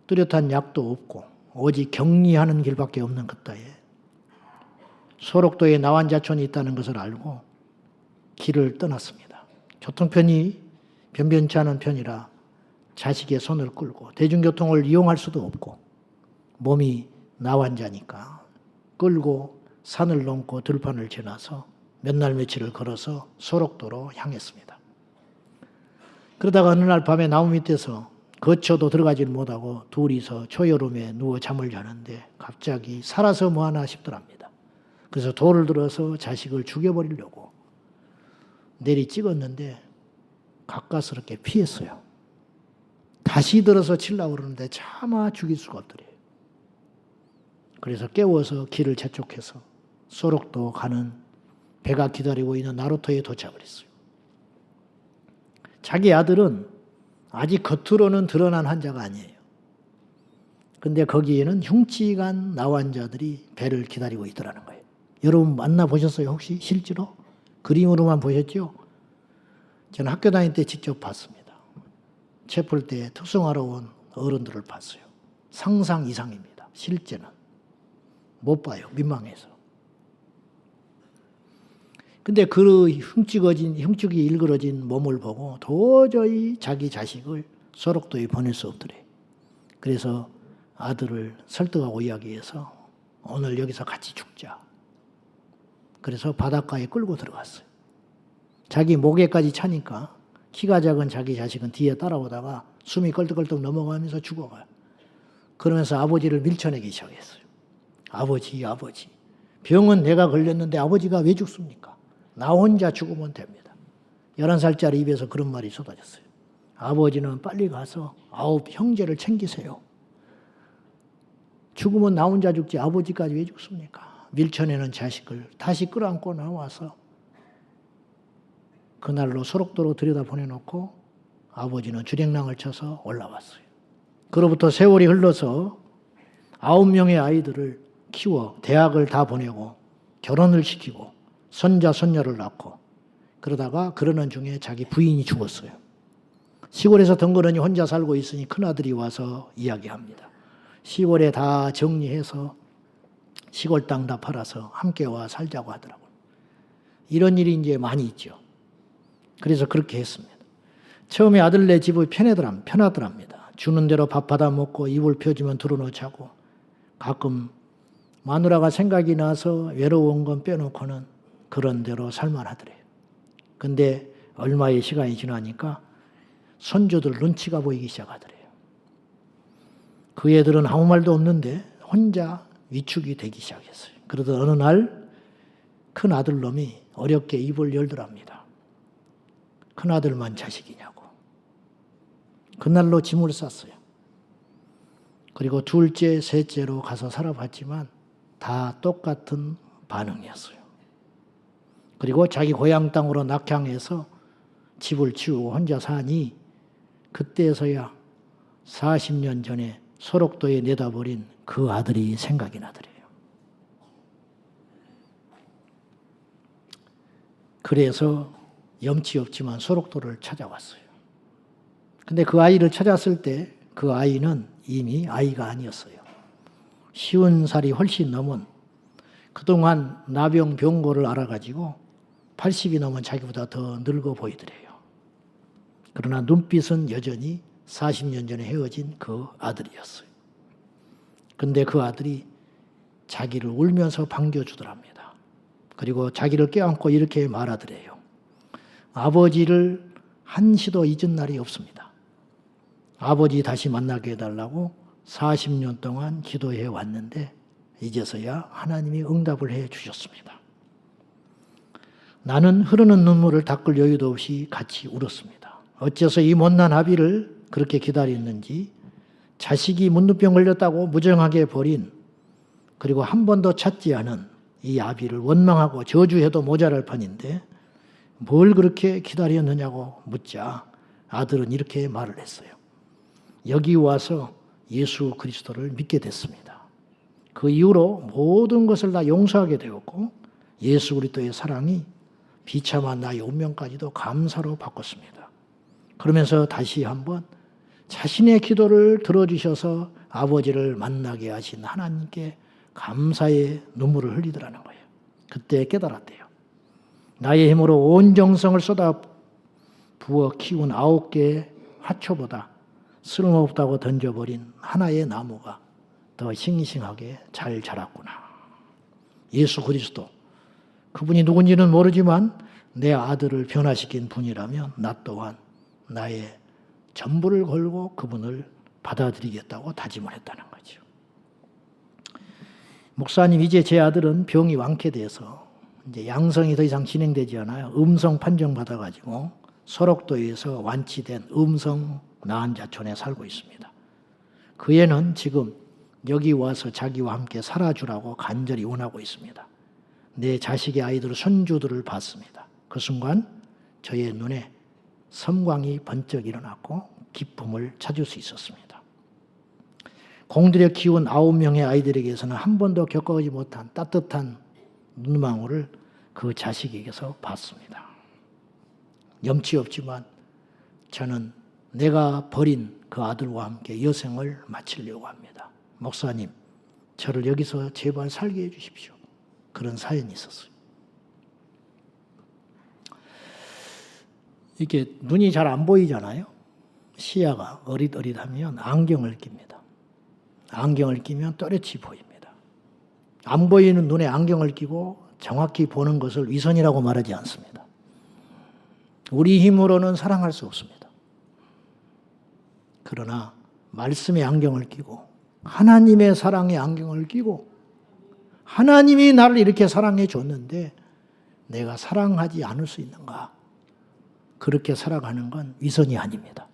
뚜렷한 약도 없고 오직 격리하는 길밖에 없는 그때에 소록도에 나환자촌이 있다는 것을 알고 길을 떠났습니다. 교통편이 변변치 않은 편이라 자식의 손을 끌고 대중교통을 이용할 수도 없고 몸이 나환자니까 끌고 산을 넘고 들판을 지나서 몇 날 며칠을 걸어서 소록도로 향했습니다. 그러다가 어느 날 밤에 나무 밑에서 거쳐도 들어가지를 못하고 둘이서 초여름에 누워 잠을 자는데 갑자기 살아서 뭐하나 싶더랍니다. 그래서 돌을 들어서 자식을 죽여버리려고 내리 찍었는데 가까스럽게 피했어요. 다시 들어서 치려고 그러는데 차마 죽일 수가 없더래요. 그래서 깨워서 길을 재촉해서 소록도 가는 배가 기다리고 있는 나루터에 도착을 했어요. 자기 아들은 아직 겉으로는 드러난 환자가 아니에요. 근데 거기에는 흉측한 나환자들이 배를 기다리고 있더라는 거예요. 여러분 만나보셨어요? 혹시 실제로? 그림으로만 보셨죠? 저는 학교 다닐 때 직접 봤습니다. 체풀 때 특송하러 온 어른들을 봤어요. 상상 이상입니다. 실제는. 못 봐요. 민망해서. 근데 그 흉측이 일그러진 몸을 보고 도저히 자기 자식을 소록도에 보낼 수 없더래. 그래서 아들을 설득하고 이야기해서 오늘 여기서 같이 죽자. 그래서 바닷가에 끌고 들어갔어요. 자기 목에까지 차니까 키가 작은 자기 자식은 뒤에 따라오다가 숨이 걸떡걸떡 넘어가면서 죽어가요. 그러면서 아버지를 밀쳐내기 시작했어요. 아버지. 병은 내가 걸렸는데 아버지가 왜 죽습니까? 나 혼자 죽으면 됩니다. 11살짜리 입에서 그런 말이 쏟아졌어요. 아버지는 빨리 가서 9 형제를 챙기세요. 죽으면 나 혼자 죽지 아버지까지 왜 죽습니까? 밀쳐내는 자식을 다시 끌어안고 나와서 그날로 소록도로 들여다보내놓고 아버지는 주랭랑을 쳐서 올라왔어요. 그로부터 세월이 흘러서 9명의 아이들을 키워 대학을 다 보내고 결혼을 시키고 손자 손녀를 낳고 그러다가 그러는 중에 자기 부인이 죽었어요. 시골에서 덩그러니 혼자 살고 있으니 큰아들이 와서 이야기합니다. 시골에 다 정리해서 시골 땅 다 팔아서 함께 와 살자고 하더라고요. 이런 일이 이제 많이 있죠. 그래서 그렇게 했습니다. 처음에 아들네 집이 편하더랍니다. 주는 대로 밥 받아 먹고 이불 펴주면 들어놓고 자고 가끔 마누라가 생각이 나서 외로운 건 빼놓고는 그런 대로 살만하더래요. 근데 얼마의 시간이 지나니까 손주들 눈치가 보이기 시작하더래요. 그 애들은 아무 말도 없는데 혼자 위축이 되기 시작했어요. 그러던 어느 날 큰 아들놈이 어렵게 입을 열더랍니다. 큰 아들만 자식이냐고. 그날로 짐을 쌌어요. 그리고 둘째, 셋째로 가서 살아봤지만 다 똑같은 반응이었어요. 그리고 자기 고향 땅으로 낙향해서 집을 치우고 혼자 사니 그때서야 40년 전에 소록도에 내다버린 그 아들이 생각이 나더래요. 그래서 염치 없지만 소록도를 찾아왔어요. 근데 그 아이를 찾았을 때 그 아이는 이미 아이가 아니었어요. 50살이 훨씬 넘은 그동안 나병 병고를 알아가지고 80이 넘은 자기보다 더 늙어 보이더래요. 그러나 눈빛은 여전히 40년 전에 헤어진 그 아들이었어요. 근데 그 아들이 자기를 울면서 반겨주더랍니다. 그리고 자기를 껴안고 이렇게 말하더래요. 아버지를 한시도 잊은 날이 없습니다. 아버지 다시 만나게 해달라고 40년 동안 기도해 왔는데 이제서야 하나님이 응답을 해 주셨습니다. 나는 흐르는 눈물을 닦을 여유도 없이 같이 울었습니다. 어째서 이 못난 아비를 그렇게 기다렸는지, 자식이 문둥병 걸렸다고 무정하게 버린, 그리고 한 번도 찾지 않은 이 아비를 원망하고 저주해도 모자랄 판인데 뭘 그렇게 기다렸느냐고 묻자 아들은 이렇게 말을 했어요. 여기 와서 예수 그리스도를 믿게 됐습니다. 그 이후로 모든 것을 다 용서하게 되었고 예수 그리스도의 사랑이 비참한 나의 운명까지도 감사로 바꿨습니다. 그러면서 다시 한번 자신의 기도를 들어주셔서 아버지를 만나게 하신 하나님께 감사의 눈물을 흘리더라는 거예요. 그때 깨달았대요. 나의 힘으로 온 정성을 쏟아 부어 키운 9개의 화초보다 쓸모없다고 던져버린 하나의 나무가 더 싱싱하게 잘 자랐구나. 예수 그리스도, 그분이 누군지는 모르지만 내 아들을 변화시킨 분이라면 나 또한 나의 전부를 걸고 그분을 받아들이겠다고 다짐을 했다는 거죠. 목사님, 이제 제 아들은 병이 완쾌돼서 이제 양성이 더 이상 진행되지 않아요. 음성 판정받아가지고 소록도에서 완치된 음성 나한자촌에 살고 있습니다. 그 애는 지금 여기 와서 자기와 함께 살아주라고 간절히 원하고 있습니다. 내 자식의 아이들, 손주들을 봤습니다. 그 순간 저의 눈에 섬광이 번쩍 일어났고 기쁨을 찾을 수 있었습니다. 공들여 키운 9명의 아이들에게서는 한 번도 겪어보지 못한 따뜻한 눈망울을 그 자식에게서 봤습니다. 염치 없지만 저는 내가 버린 그 아들과 함께 여생을 마치려고 합니다. 목사님, 저를 여기서 제발 살게 해주십시오. 그런 사연이 있었어요. 이렇게 눈이 잘 안 보이잖아요. 시야가 어릿어릿하면 안경을 낍니다. 안경을 끼면 또렷이 보입니다. 안 보이는 눈에 안경을 끼고 정확히 보는 것을 위선이라고 말하지 않습니다. 우리 힘으로는 사랑할 수 없습니다. 그러나 말씀의 안경을 끼고 하나님의 사랑의 안경을 끼고 하나님이 나를 이렇게 사랑해 줬는데 내가 사랑하지 않을 수 있는가? 그렇게 살아가는 건 위선이 아닙니다.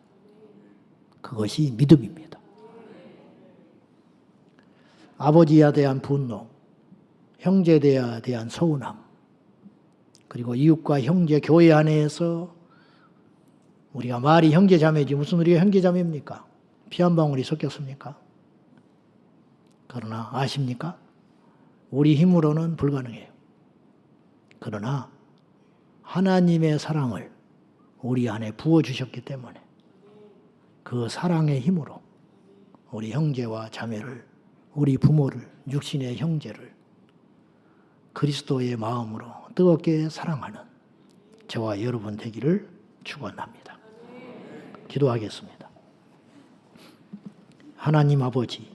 그것이 믿음입니다. 아버지에 대한 분노, 형제에 대한 서운함, 그리고 이웃과 형제, 교회 안에서 우리가 말이 형제자매지 무슨 우리가 형제자매입니까? 피 한 방울이 섞였습니까? 그러나 아십니까? 우리 힘으로는 불가능해요. 그러나 하나님의 사랑을 우리 안에 부어주셨기 때문에 그 사랑의 힘으로 우리 형제와 자매를, 우리 부모를, 육신의 형제를 그리스도의 마음으로 뜨겁게 사랑하는 저와 여러분 되기를 축원합니다. 기도하겠습니다. 하나님 아버지,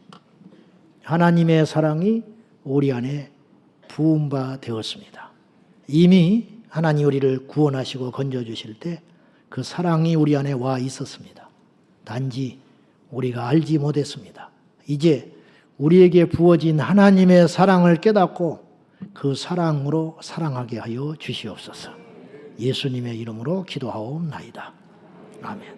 하나님의 사랑이 우리 안에 부은 바 되었습니다. 이미 하나님 우리를 구원하시고 건져주실 때 그 사랑이 우리 안에 와 있었습니다. 단지 우리가 알지 못했습니다. 이제 우리에게 부어진 하나님의 사랑을 깨닫고 그 사랑으로 사랑하게 하여 주시옵소서. 예수님의 이름으로 기도하옵나이다. 아멘.